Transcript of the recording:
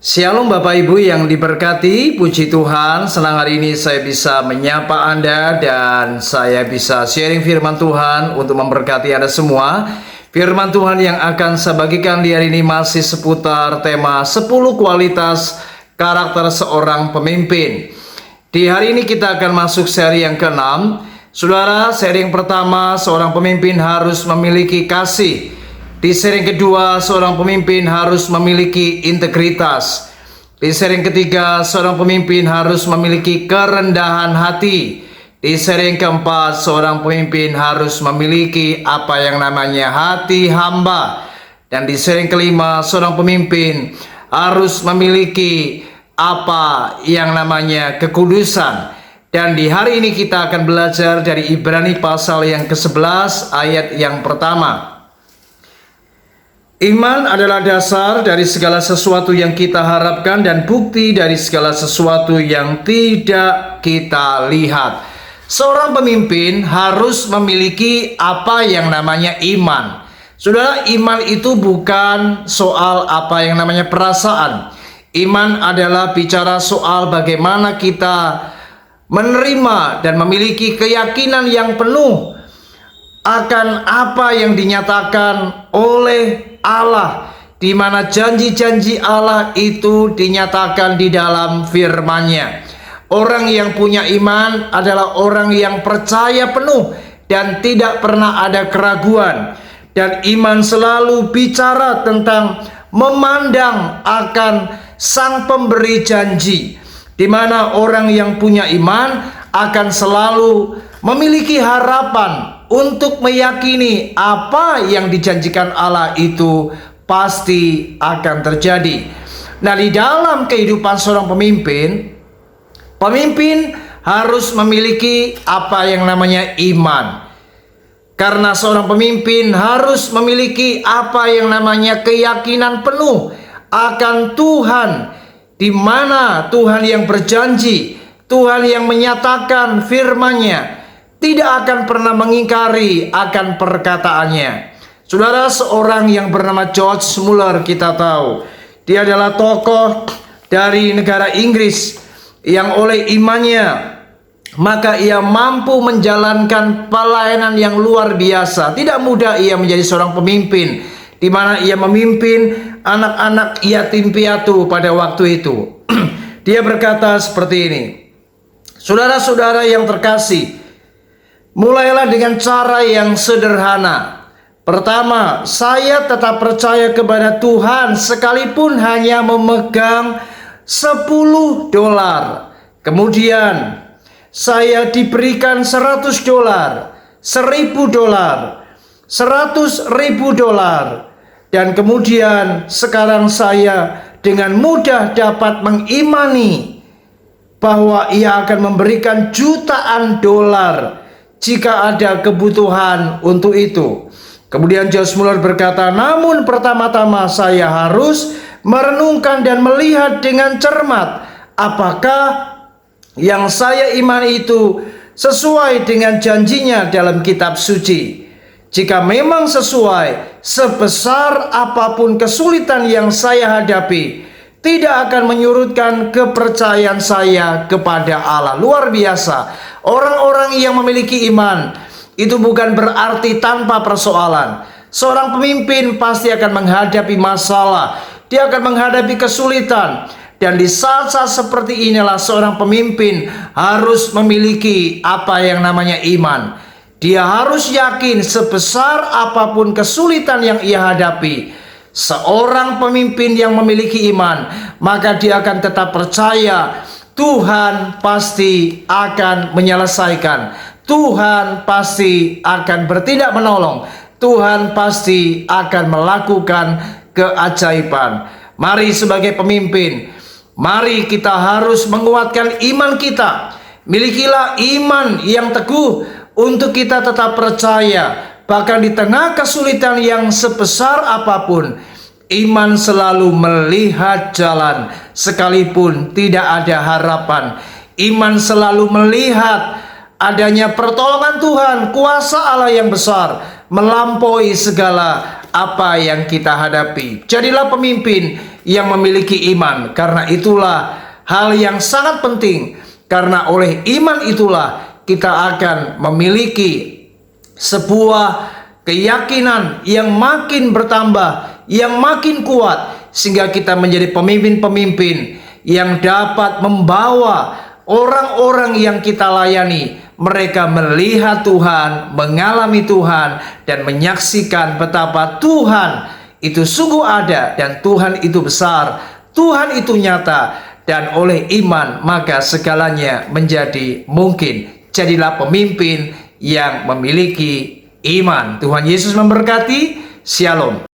Shalom Bapak Ibu yang diberkati, puji Tuhan, senang hari ini saya bisa menyapa Anda dan saya bisa sharing firman Tuhan untuk memberkati Anda semua. Firman Tuhan yang akan saya bagikan di hari ini masih seputar tema 10 kualitas karakter seorang pemimpin. Di hari ini kita akan masuk seri yang ke-6. Saudara, seri yang pertama, seorang pemimpin harus memiliki kasih. Di seri yang kedua, seorang pemimpin harus memiliki integritas. Di seri yang ketiga, seorang pemimpin harus memiliki kerendahan hati. Di seri yang keempat, seorang pemimpin harus memiliki apa yang namanya hati hamba. Dan di seri yang kelima, seorang pemimpin harus memiliki apa yang namanya kekudusan. Dan di hari ini kita akan belajar dari Ibrani pasal yang ke-11 ayat yang pertama. Iman adalah dasar dari segala sesuatu yang kita harapkan dan bukti dari segala sesuatu yang tidak kita lihat. Seorang pemimpin harus memiliki apa yang namanya iman. Saudara, iman itu bukan soal apa yang namanya perasaan. Iman adalah bicara soal bagaimana kita menerima dan memiliki keyakinan yang penuh akan apa yang dinyatakan oleh Allah, di mana janji-janji Allah itu dinyatakan di dalam firman-Nya. Orang yang punya iman adalah orang yang percaya penuh dan tidak pernah ada keraguan. Dan iman selalu bicara tentang memandang akan Sang Pemberi janji, di mana orang yang punya iman akan selalu memiliki harapan untuk meyakini apa yang dijanjikan Allah itu pasti akan terjadi. Nah, di dalam kehidupan seorang pemimpin, pemimpin harus memiliki apa yang namanya iman. Karena seorang pemimpin harus memiliki apa yang namanya keyakinan penuh akan Tuhan, di mana Tuhan yang berjanji, Tuhan yang menyatakan firman-Nya, tidak akan pernah mengingkari akan perkataannya. Saudara, seorang yang bernama George Muller, kita tahu dia adalah tokoh dari negara Inggris yang oleh imannya maka ia mampu menjalankan pelayanan yang luar biasa. Tidak mudah ia menjadi seorang pemimpin, di mana ia memimpin anak-anak yatim piatu pada waktu itu. Dia berkata seperti ini, saudara-saudara yang terkasih, mulailah dengan cara yang sederhana. Pertama, saya tetap percaya kepada Tuhan sekalipun hanya memegang $10. Kemudian, saya diberikan $100, $1.000, $100.000. Dan kemudian sekarang saya dengan mudah dapat mengimani bahwa ia akan memberikan jutaan dolar jika ada kebutuhan untuk itu. Kemudian George Muller berkata, namun pertama-tama saya harus merenungkan dan melihat dengan cermat apakah yang saya imani itu sesuai dengan janjinya dalam kitab suci. Jika memang sesuai, sebesar apapun kesulitan yang saya hadapi, tidak akan menyurutkan kepercayaan saya kepada Allah. Luar biasa. Orang-orang yang memiliki iman itu bukan berarti tanpa persoalan. Seorang pemimpin pasti akan menghadapi masalah. Dia akan menghadapi kesulitan. Dan di saat-saat seperti inilah seorang pemimpin harus memiliki apa yang namanya iman. Dia harus yakin sebesar apapun kesulitan yang ia hadapi, seorang pemimpin yang memiliki iman, maka dia akan tetap percaya Tuhan pasti akan menyelesaikan. Tuhan pasti akan bertindak menolong. Tuhan pasti akan melakukan keajaiban. Mari sebagai pemimpin, mari kita harus menguatkan iman kita. Milikilah iman yang teguh untuk kita tetap percaya. Bahkan di tengah kesulitan yang sebesar apapun, iman selalu melihat jalan sekalipun tidak ada harapan. Iman selalu melihat adanya pertolongan Tuhan, kuasa Allah yang besar melampaui segala apa yang kita hadapi. Jadilah pemimpin yang memiliki iman. Karena itulah hal yang sangat penting, karena oleh iman itulah kita akan memiliki sebuah keyakinan yang makin bertambah, yang makin kuat, sehingga kita menjadi pemimpin-pemimpin yang dapat membawa orang-orang yang kita layani, mereka melihat Tuhan, mengalami Tuhan, dan menyaksikan betapa Tuhan itu sungguh ada, dan Tuhan itu besar, Tuhan itu nyata, dan oleh iman maka segalanya menjadi mungkin. Jadilah pemimpin yang memiliki iman. Tuhan Yesus memberkati. Shalom.